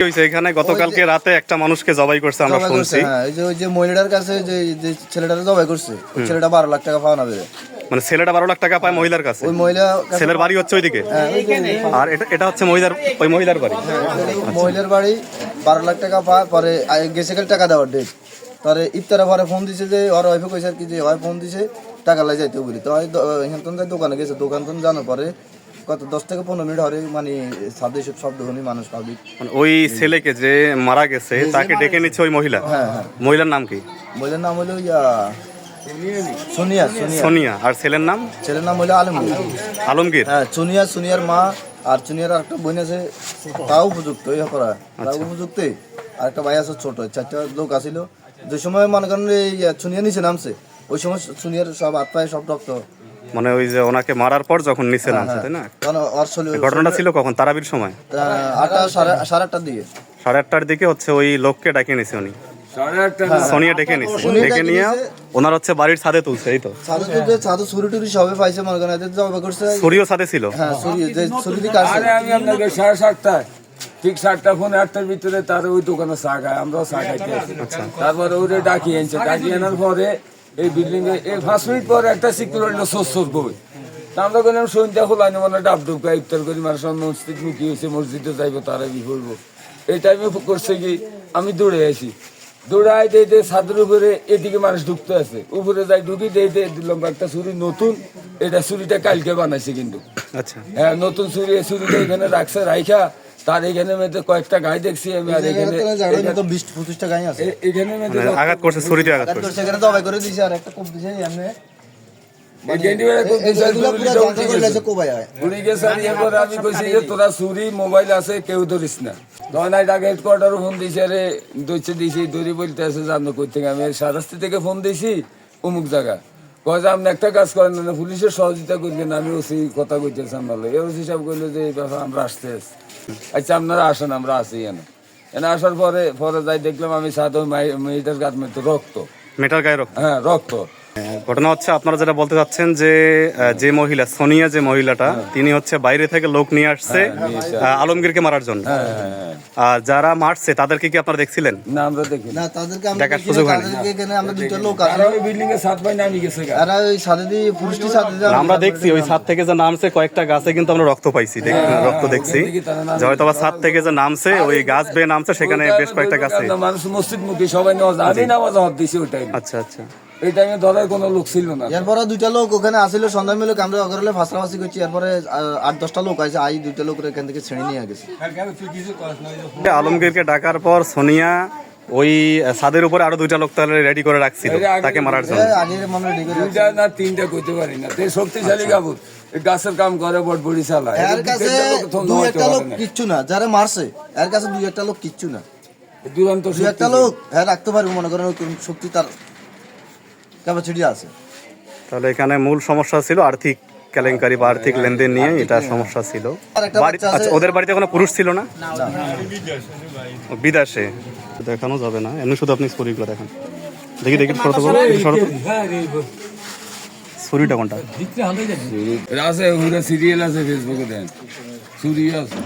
এখানে গতকালকে রাতে একটা মানুষকে জবাই করছে আমরা শুনছি। ওই যে মহিলাটার কাছে যে ছেলেটারে জবাই করছে, ওই ছেলেটা 12 লাখ টাকা পাওনা পেয়ে। মানে ছেলেটা 12 লাখ টাকা পায় মহিলার কাছে। ওই মহিলা ছেলের বাড়ি হচ্ছে ওইদিকে, আর এটা হচ্ছে মহিলার বাড়ি। মহিলার বাড়ি 12 লাখ টাকা পায়, পরে গেছে কাল টাকা দেওয়ার ডেট। পরে ইফতারের পরে ফোন দিছে যে ওর ওয়াইফে কইছে আর কি যে ওই ফোন দিছে টাকা লাই যাইতে বলি। তো এখান থেকে দোকানে গেছে, দোকান থেকে জানার পরে কত 10 থেকে 15 মিনিট হরে মানে সাদে সব শব্দ শুনি মানুষ পাবলিক। মানে ওই ছেলেকে যে মারা গেছে তাকে ডেকে নিচ্ছে ওই মহিলা। হ্যাঁ। মহিলার নাম কি? মহিলার নাম হলো সোনিয়া। সোনিয়া। আর ছেলের নাম হলো আলমগীর। হ্যাঁ, সোনিয়ার মা আর সোনিয়ার একটা বোন আছে, তাও উপযুক্ত তাও উপযুক্ত। আর একটা ভাই আছে ছোট, 4টা লোক আসিল। যে সময় মনে করেন এই সোনিয়া নিচে নামছে, ওই সময় সোনিয়ার সব হাত পায়ে সব রক্ত। মানে ওই যে ওনাকে মারার পর যখন নিচে নামছে, তাই না? ঘটনাটা ছিল কখন? তারাবির সময় 8টার দিকে। 8:30টার দিকে হচ্ছে ওই লোককে ডাকিয়ে নিছে উনি, সোনিয়া ডেকে নিছে। ডেকে নিয়ে ওনার হচ্ছে বাড়ির ছাদে তুলছে। এই তো ছাদে ছুরি টুরি সবে পাইছে মনে করেন, এদের জবাই করছে। ছুরিও ছাদে ছিল। হ্যাঁ, ছুরি দিয়ে কাটছে। আমি আপনাকে 7:30টায় ঠিক 7টা ফোন 8টার ভিতরে তার ওই দোকানে চা খায়, আমরাও চা খাইতে আছি। তারপরে ওরে ডাকিয়ে আনছে, ডাকিয়ে আনার পরে এই বিল্ডিং এ 5 মিনিট পরে একটা সিকিউরিটি সোর বই। আমরা বললাম সন্ধ্যা খোলাইনি মানে ডাব ডুবকা ইফতার করি মানে সব মসজিদ মুখী হয়েছে, মসজিদে যাইবো তারা বি করবো। এই টাইমে করছে কি আমি দৌড়ে আসি, দৌড়াই দিয়ে ছাদের উপরে এদিকে মানুষ ঢুকতে আছে, উপরে যাই ঢুকি দিয়ে দিলাম একটা ছুরি নতুন। এটা ছুরিটা কালকে বানাইছে কিন্তু। আচ্ছা। হ্যাঁ, নতুন ছুরিটা এখানে রাখছে, রাইখা তার এখানে মেয়েদের কয়েকটা গাই দেখছি আমি। আর এখানে 20-25টা গাই আছে এখানে মেয়েদের আঘাত করছে, ছুরিতে আঘাত করছে। সেখানে জবাই করে দিয়েছে, আর একটা কোপ দিয়েছে এমনি। আমি কইছি যে তোরা চুরি মোবাইল আছে কেউ ধরিস না। হেডকোয়ার্টার ফোন দিয়েছে, আরে দইছে দিয়েছি দড়ি বলতে আছে জানো কই থেকে। আমি সারাস্তি থেকে ফোন দিয়েছি অমুক জায়গা, কয় যে আপনি একটা কাজ করেন না, পুলিশের সহযোগিতা করবেন। আমি ওসি কথা কইতেছি আমরা, ওসি সাহেব কইলো যে এই ব্যাপার আমরা আসতে আছি। আচ্ছা আপনারা আসেন, আমরা আসি এনে আসার পরে যাই দেখলাম আমি সাথে মেয়েটার গাছ মেয়েতে রক্ত, মেটার গায়ে রক্ত। হ্যাঁ রক্ত। ঘটনা হচ্ছে আপনারা যেটা বলতে চাচ্ছেন যে মহিলা সোনিয়া, যে মহিলাটা তিনি হচ্ছে বাইরে থেকে লোক নিয়ে আসছে আলমগীরকে মারার জন্য। আর যারা মারছে তাদেরকে কি আপনারা দেখছিলেন? না, আমরা দেখি না, তাদেরকে দেখার সুযোগ হয়নি। আমরা দুইটা লোক আছে ওই বিল্ডিং এর ছাদ পাই নামি গেছে। আর ওই ছাদে দিয়ে পুলিশটি ছাদে দিয়ে আমরা দেখছি ওই ছাদ থেকে যে নামছে কয়েকটা গাছে কিন্তু আমরা রক্ত পাইছি, রক্ত দেখছি। হয়তো বা ছাদ থেকে যে নামছে ওই গাছ বেয়ে নামছে, সেখানে বেশ কয়েকটা গাছে মানুষ মসজিদ মুখী সবাই নামাজ দিছে ওই টাইমে। আচ্ছা আচ্ছা। এই টাইমে ধরার কোনো লোক ছিল না। এরপরে দুইটা লোক ওখানে আসিল, সন্ধ্যা মিলে আমরা ওখানে ফাঁসরাফাসি করছি। এরপরে 8-10টা লোক আছে, দুইটা লোক এখান থেকে ছেড়ে নিয়ে গেছে। আলমগীরকে ডাকার পর সোনিয়া ওই ছাদের উপরে আরো দুইটা লোক তাহলে রেডি করে রাখছিল তাকে মারার জন্য। দুইটা না তিনটা কইতে পারি না, শক্তিশালী কাপড় গাছের কাম করে, বটবড়ি চালায়। এর কাছে দুই একটা লোক কিচ্ছু না, যারা মারছে এর কাছে দুই একটা লোক কিচ্ছু না। দুরন্ত দুই একটা লোক হ্যাঁ রাখতে পারবে, মনে করেন শক্তি তার ক্যাপাসিটি আছে। তাহলে এখানে মূল সমস্যা ছিল আর্থিক কেলেঙ্কারি বা আর্থিক লেনদেন নিয়ে, এটা সমস্যা ছিল। আচ্ছা, ওদের বাড়িতে কোনো পুরুষ ছিল না? বিদেশে দেখানো যাবে না, এমনি শুধু আপনি ছুরিগুলো দেখান। দেখি ছুরিটা কোনটা? আছে সিরিয়াল আছে ফেসবুকে, দেন ছুরি আছে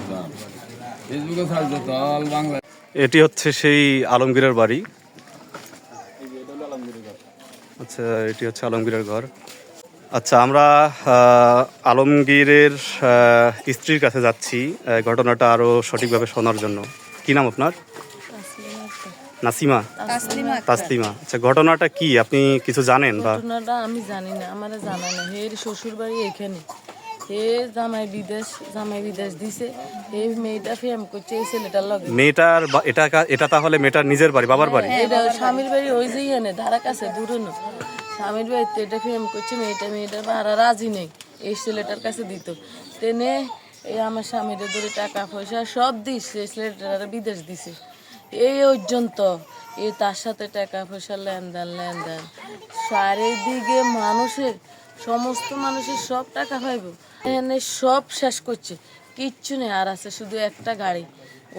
ফেসবুকে ছাড়তো তাল বাংলা। এটি হচ্ছে সেই আলমগীরের বাড়ি। আচ্ছা, এটি হচ্ছে আলমগীরের ঘর। আচ্ছা, আমরা আলমগীরের স্ত্রীর কাছে যাচ্ছি ঘটনাটা আরো সঠিকভাবে শোনার জন্য। কি নাম আপনার? নাসিমা? তাসলিমা। আচ্ছা, ঘটনাটা কি আপনি কিছু জানেন? বা ঘটনাটা আমি জানি না, আমার জানা না। এর শ্বশুর বাড়ি এখানে, এ জামাই বিদেশ দিছে। এই মেয়েটা ফেম করছে এই ছেলেটার লগে। মেয়েটার এটা তাহলে মেয়েটার নিজের বাড়ি, বাবার বাড়ি? এটা স্বামীর বাড়ি ওই যে এখানে ধারা কাছে, দূরে না। স্বামীর বাড়িতে এটা ফেম করছে মেয়েটার ভাড়া রাজি নেই এই ছেলেটার কাছে দিত। তেনে এই আমার স্বামীর ধরে টাকা পয়সা সব দিচ্ছে, ছেলেটারা বিদেশ দিছে। এই পর্যন্ত এই তার সাথে টাকা পয়সা লেনদেন চারিদিকে সমস্ত মানুষের সব টাকা পাইব, এখানে সব শেষ করছে, কিচ্ছু নেই। আর আছে শুধু একটা গাড়ি,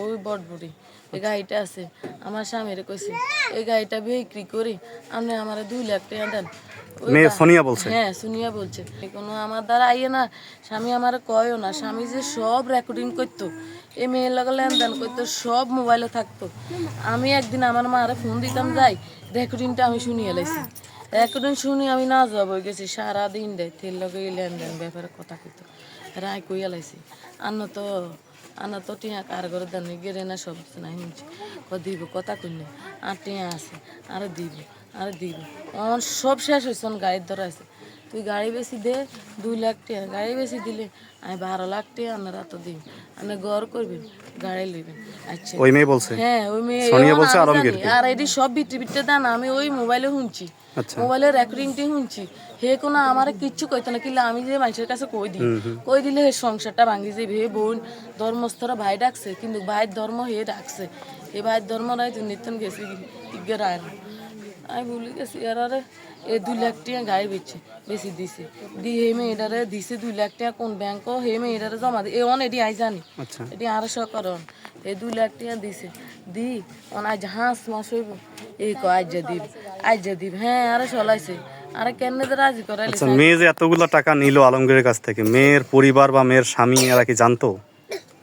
ওই বটবুড়ি এই গাড়িটা আছে আমার স্বামীরে কইছে এই গাড়িটা বিক্রি করে আপনি আমার 2 লাখ টাকা দেন। ওই মেয়ে গা- সোনিয়া বলছে? হ্যাঁ সোনিয়া বলছে। কোনো আমার দ্বারা আইয়ে না, স্বামী আমার কয়ও না, স্বামী যে সব রেকর্ডিং করতো, এই মেয়ের লগে লেনদেন করতো, সব মোবাইলে থাকতো। আমি একদিন আমার মারে ফোন দিতাম যাই, রেকর্ডিংটা আমি শুনিয়ে লাইছি। রেকর্ডিং শুনি আমি না যাব গেছি সারাদিন দেয় তেল লগে এই লেনদেন ব্যাপারে কথা কইতো, রায় কইয়া লাইছি। আনা তো টিয়া কার ঘরে দেন গেরে না সব না শুনছি দিব কথা কইনে আর টিয়া আছে আরে দিব অন সব শেষ হয়েছে, গাড়ির ধরা আছে। তুই গাড়ি বেশি দে 2 লাখ টাকা, গাড়ি বেশি দিলে আমি 12 লাখ টাকা আপনারা তো দিন, আপনি গড় করবেন গাড়ি লইবেন। আচ্ছা ওই মেয়ে বলছে? হ্যাঁ ওই মেয়ে সোনিয়া এমন বলছে আমি আলমগীর জানি। আর এটি সব বিটে দেন আমি ওই মোবাইলে শুনছি, আচ্ছা। মোবাইলের রেকর্ডিংটি শুনছি। হে কোনো আমার কিচ্ছু কইতো না, কিন্তু আমি যে মানুষের কাছে কই দিলে হে সংসারটা ভাঙি যাবে। হে বোন ধর্মস্থরা ভাই ডাকছে, কিন্তু ভাইয়ের ধর্ম হে ডাকছে, এই ভাইয়ের ধর্ম রায় তুই নিত্যন গেছি ইগে রায় না আমি ভুলে গেছি। এরারে এই 2 লাখ টাকা গাড়ি বেশি দিছে, দিয়ে হে মেয়েটারে দিছে 2 লাখ টাকা কোন ব্যাংক হে মেয়েটারে জমা দি এন এটি আই জানি, আচ্ছা। এটি আরো সকরণ এই 2 লাখ টাকা দিছে দি অন আজ হাঁস মাস হইব এই আজ দিব হ্যাঁ আরে চলাইছে আরে কেন রাজি করাইলে। আচ্ছা, মেয়ে যে এতগুলো টাকা নিল আলমগীরের কাছ থেকে, মেয়ের পরিবার বা মেয়ের স্বামী এরা কি জানতো?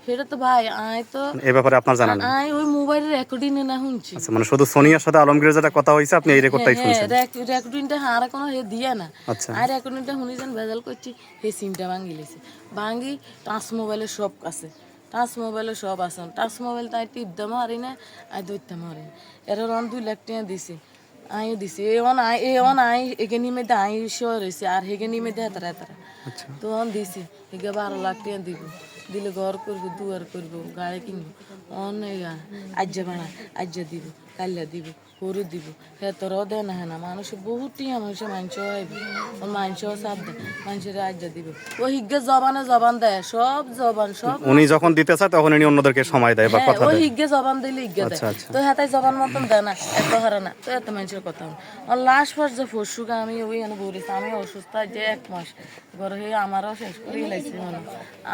সেটা তো ভাই আয় তো এ ব্যাপারে আপনার জানা নেই? আয় ওই মোবাইলের রেকর্ডিং না শুনছি। আচ্ছা, মানে শুধু সোনিয়ার সাথে আলমগীরের যেটা কথা হয়েছে আপনি এই রেকর্ডটাই শুনছেন? রেকর্ডিংটা আর কোনো হে দিয়ে না। আচ্ছা। আর রেকর্ডিংটা শুনিছেন ভেজাল করছি, হে সিমটা ভাঙি লেছে, ভাঙি টাচ মোবাইলে সব আছে, টাচ মোবাইলে সব আছে, টাচ মোবাইল তাই টিপতে মারি না আর ধরতে মারি না। এর 2 লাখ টাকা দিছে আইও দিছে এন আই এগে নিমে দে আই শিওর হয়েছে আর হেগে নিমে দে তারা আচ্ছা। তো দিছি হেগে 12 লাখ টাকা দিব, দিলে ঘর করবো দুয়ার করবো গাড়ি কিনবো অনেক আজ্জা বানা আজ্জা দিব কাল্লা দিব গরু দিব হে তোর দেয় না হ্যাঁ না মানুষ বহুত টিয়া মানুষের মাংস হইবে মাংসও সাপ দেয় মানুষের আজ্জা দিব ও হিগে জবান দেয় সব জবান সব। উনি যখন দিতে চায় তখন উনি অন্যদেরকে সময় দেয় বা হ্যাঁ, কথা ওই দেয়? হিগে জবান দিলে হিগে দেয়। আচ্ছা, আচ্ছা। তো হাতায় জবান মতন দেয় না, এত হারা না, তো এত মানুষের কথা আর লাস্ট ফার্স্ট যে ফসুকা আমি ওই এনে বলিস আমি অসুস্থ যে 1 মাস ঘরে হয়ে আমারও শেষ করে লাইছি মনে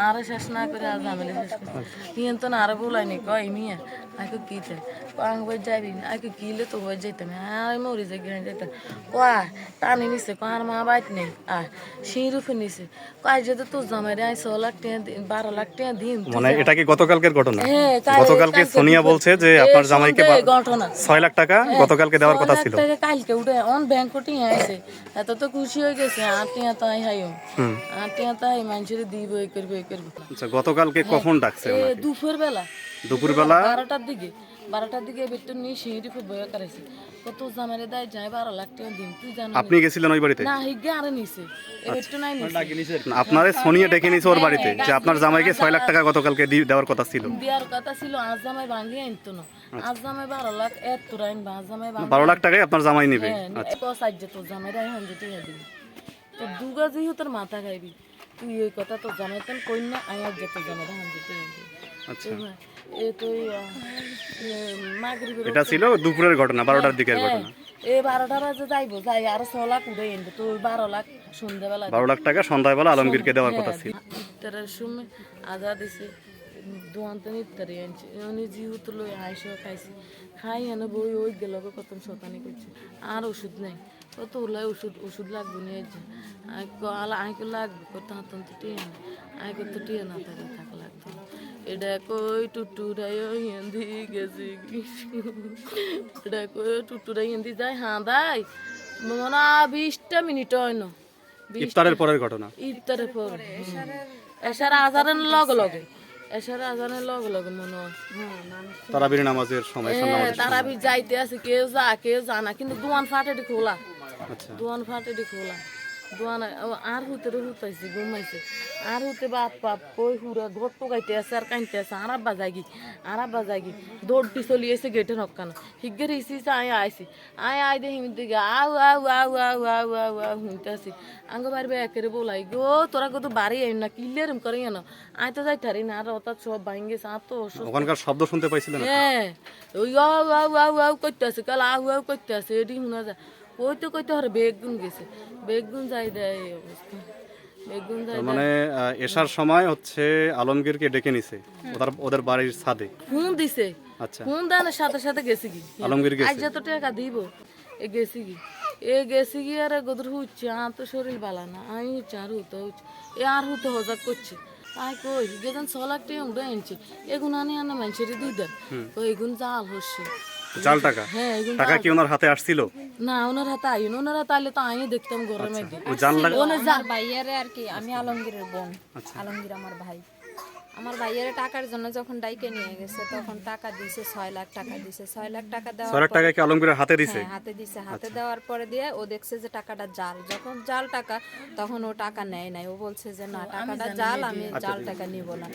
আরো শেষ না করে আর ঝামেলা শেষ করে হিয়েন তো আরো বলাইনি কয় মিয়া আইকে কিতে পাং বই যাবি আইকে কিলে তো বই যাইতাম আর মরি যাই গিয়ে যাইতাম কয় টানি নিছে কয় আর মা বাইত নেই আর সেই রূপে নিছে কয় যদি তোর জামাই আই 6 লাখ টাকা 12 লাখ টাকা দিন। মানে এটা কি গতকালকের ঘটনা? হ্যাঁ, গতকালকে সোনিয়া বলছে যে আপনার জামাইকে ঘটনা 6 লাখ টাকা গতকালকে দেওয়ার কথা ছিল। 6 লাখ টাকা কালকে উঠে অন ব্যাংকটি আইছে এত তো খুশি হয়ে গেছে আটিয়া তাই হাইও আটিয়া তাই মানুষের দিব এই করবে আচ্ছা, গতকালকে কখন ডাকছে ওনাকে? দুপুরবেলা 12টার দিকে বেতন নিয়ে সিঁড়ি খুব ভয় করেছে কত জামারে দেয় যায় 12 লাখ টাকা দিন তুই জানো আপনি গেছিলেন ওই বাড়িতে? না হিগে আরে নিছে এ বেতন নাই নিছে আপনারে সোনিয়া ডেকে নিছে ওর বাড়িতে যে আপনার জামাইকে 6 লাখ টাকা গতকালকে দেওয়ার কথা ছিল? দেওয়ার কথা ছিল আজ জামাই ভাঙি আনতো না আজ জামাই 12 লাখ এত তোরাইন আজ জামাই 12 লাখ টাকায় আপনার জামাই নেবে? সাহায্য তোর জামাই রাই হান যেতে দিবি তো দুগা যেহেতু তোর মাথা খাইবি তুই এই কথা তোর জামাই কেন কই না আয়ার যেত জামাই হান যেতে দিবি। আচ্ছা, এ তো মাগরিবের এটা ছিল দুপুরের ঘটনা, 12টার দিকের ঘটনা। এই 12টা বাজে যাইবো যাই আর 6 লাখ উঠে এনবো তো 12 লাখ সন্ধ্যাবেলা 12 লাখ টাকা সন্ধ্যাবেলা আলমগীরকে দেওয়ার কথা ছিল। ইফতারের সময় আজা দিছে দোয়ান্তে ইফতারি আনছে উনি যেহেতু লই আইসা খাইছি খাই এনে বই ওই গেল কত শতানি করছে আর ওষুধ নেই কত ওলাই ওষুধ লাগবে নিয়ে আইকে লাগবে কত হাতন তো টিয়া না আইকে তো টিয়া না থাকা লাগতো এটা কই টুটুরাই হিন্দি গেছি এটা কই টুটুরাই হিন্দি যায় হ্যাঁ দাই মনে 20টা মিনিট হয় না ইফতারের পরের ঘটনা? ইফতারের পর এসার আজানের লগে এসার আজানের লগে মনে হয় তারাবির নামাজের সময় তারাবি যাইতে আছে কেউ জানা কিন্তু দোয়ান ফাটেটি খোলা দোয়ান ফাটেটি খোলা দোয়ান আর হুতাইছে ঘুমাইছে আর হুতে বাপ পাপ কই হুরা ঘর টোকাইতে আছে আর কাইতে আছে আর আব্বা যাগি দৌড়টি চলি এসে গেটে নক্কানো হিগের ইসি আইছি আই দে হিমির দিকে আউ শুনতে আসি আঙ্গ বাড়ি একেরে বলাই গো তোরা কত বাড়ি আইন না কিলেরম করে না আই তো যাইতারি না আর অর্থাৎ সব ভাঙ গেছে আর তো ওখানকার শব্দ শুনতে পাইছিলেন? হ্যাঁ ওই আউ করতে আছে কাল আউ করতে আছে এটি শোনা যায় কইতে হরে বেগুন গেছে বেগুন যাই দেয় এই অবস্থা বেগুন তার মানে এসার সময় হচ্ছে আলমগীরকে ডেকে নিছে ওদের বাড়ির ছাদে। ফোন দিছে, আচ্ছা, ফোন দেওয়ার সাথে সাথে গেছি কি আলমগীর আজ গেছে। যত টাকা দিব এ গেছি কি গেছি কি আর গদর হচ্ছে আর তো শরীর বালা না আমি হচ্ছে আর হতে হচ্ছে আর হতে হজাক করছে তাই কই যেদিন 6 লাখ টাকা উঠে আনছে এগুন আনি আনা মানুষের দিয়ে দেন তো এগুন জাল হচ্ছে জাল টাকা? হ্যাঁ এগুন টাকা কি ওনার হাতে আসছিল? না ওনার হাতে আইন ওনার হাতে আইলে তো আমি দেখতাম গরমে ও জানলা আমার ভাইয়ারে আর কি, আমি আলমগীরের বোন। আলমগীর আমার ভাই। আমার ভাইয়ারে টাকার জন্য যখন ডাইকে নিয়ে গেছে তখন টাকা দিয়েছে 6 লাখ টাকা দিয়েছে। 6 লাখ টাকা 6 দেওয়ার লাখ টাকা কি আলমগীরের হাতে দিছে? হ্যাঁ, হাতে দিছে। হাতে দেওয়ার পরে দিয়ে ও দেখছে যে টাকাটা জাল। যখন জাল টাকা তখন ও টাকা নেয় নাই। ও বলছে যে না টাকাটা জাল, আমি জাল টাকা নিব না।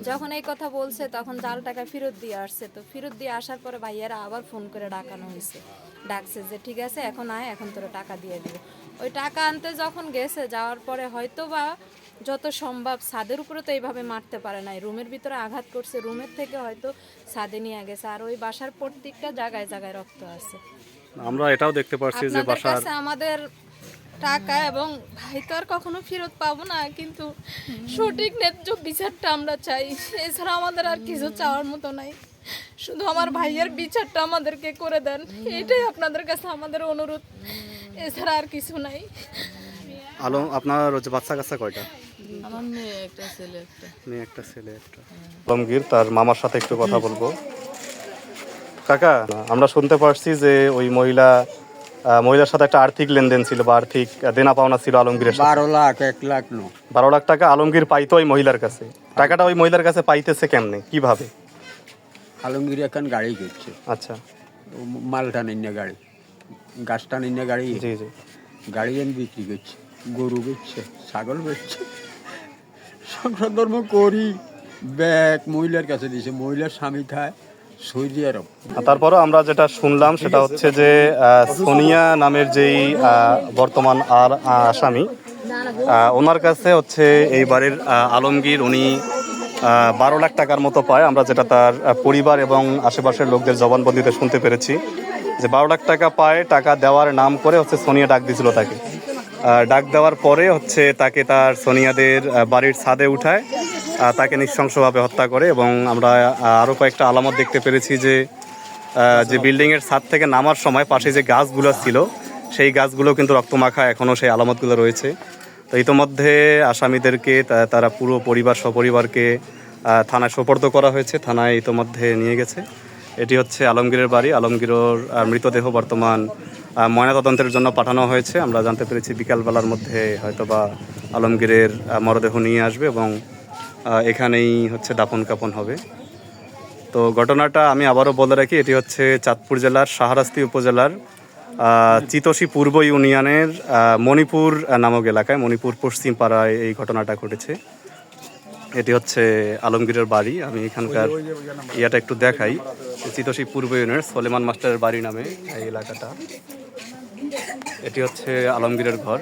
যখন এই কথা বলছে তখন জাল টাকা ফেরত দিয়ে আসছে। তো ফেরত দিয়ে আসার পরে ভাইয়ারা আবার ফোন করে ডাকানো হয়েছে। ডাকছে যে ঠিক আছে এখন আয়, এখন তোরা টাকা দিয়ে দিব। ওই টাকা আনতে যখন গেছে, যাওয়ার পরে হয়তো বা যত সম্ভব ছাদের উপরে তো এইভাবে মারতে পারে নাই, রুমের ভিতরে আঘাত করছে, রুমের থেকে হয়তো ছাদে নিয়ে গেছে। আর ওই বাসার প্রত্যেকটা জায়গায় জায়গায় রক্ত আছে। আমরা এটাও দেখতে পাচ্ছি যে আপনাদের বাসার কাছে আমাদের টাকা এবং ভাই তো আর কখনো ফেরত পাবো না, কিন্তু সঠিক ন্যায্য বিচারটা আমরা চাই। এছাড়া আমাদের আর কিছু চাওয়ার মতো নাই, শুধু আমার ভাইয়ের বিচারটা আমাদেরকে করে দেন, এটাই আপনাদের কাছে আমাদের অনুরোধ। এছাড়া আর কিছু নাই। আলম আপনার হচ্ছে বাচ্চা কাচ্চা কয়টা? আমার মেয়ে একটা ছেলে একটা। মেয়ে একটা ছেলে একটা। আলমগীর তার মামার সাথে একটু কথা বলবো। কাকা, আমরা শুনতে পারছি যে ওই মহিলার সাথে একটা আর্থিক লেনদেন ছিল বা আর্থিক দেনা পাওনা ছিল আলমগীরের সাথে। 12 লাখ 1 লাখ নো 12 লাখ টাকা আলমগীর পাইতো ওই মহিলার কাছে। টাকাটা ওই মহিলার কাছে পাইতেছে কেমনে, কিভাবে? আলমগীর এখন গাড়ি কিনছে, আচ্ছা, মালটা নিয়ে গাড়ি, গাছটা নিয়ে গাড়ি, জি জি। গাড়ি এনে বিক্রি করছে, গরু বেচছে, ছাগল বেচছে, সংসার ধর্ম করি। ব্যাগ মহিলার কাছে দিছে, মহিলার স্বামী খায় সৌদি আরব। আর তারপরে আমরা যেটা শুনলাম সেটা হচ্ছে যে সোনিয়া নামের যেই বর্তমান আর আসামি, ওনার কাছে হচ্ছে এই বাড়ির আলমগীর উনি 12 লাখ টাকার মতো পায়। আমরা যেটা তার পরিবার এবং আশেপাশের লোকদের জবানবন্দিতে শুনতে পেরেছি যে 12 লাখ টাকা পায়। টাকা দেওয়ার নাম করে হচ্ছে সোনিয়া ডাক দিয়েছিল তাকে। ডাক দেওয়ার পরে হচ্ছে তাকে তার সোনিয়াদের বাড়ির ছাদে উঠায়, তাকে নৃশংসভাবে হত্যা করে। এবং আমরা আরও কয়েকটা আলামত দেখতে পেরেছি যে বিল্ডিংয়ের ছাদ থেকে নামার সময় পাশে যে গাছগুলো ছিল সেই গাছগুলো কিন্তু রক্তমাখা, এখনও সেই আলামতগুলো রয়েছে। তো ইতোমধ্যে আসামিদেরকে তারা পুরো পরিবার সপরিবারকে থানায় সোপর্দ করা হয়েছে, থানায় ইতোমধ্যে নিয়ে গেছে। এটি হচ্ছে আলমগীরের বাড়ি। আলমগীরের মৃতদেহ বর্তমান ময়নাতদন্তের জন্য পাঠানো হয়েছে। আমরা জানতে পেরেছি বিকালবেলার মধ্যে হয়তোবা আলমগীরের মরদেহ নিয়ে আসবে এবং এখানেই হচ্ছে দাফন কাফন হবে। তো ঘটনাটা আমি আবারও বলে রাখি, এটি হচ্ছে চাঁদপুর জেলার শাহরাস্তি উপজেলার চিতসী পূর্ব ইউনিয়নের মণিপুর নামক এলাকায়, মণিপুর পশ্চিম পাড়ায় এই ঘটনাটা ঘটেছে। এটি হচ্ছে আলমগীরের বাড়ি। আমি এখানকার ইয়াটা একটু দেখাই। চিতসী পূর্ব ইউনিয়নের সলেমান মাস্টারের বাড়ি নামে এই এলাকাটা। এটি হচ্ছে আলমগীরের ঘর।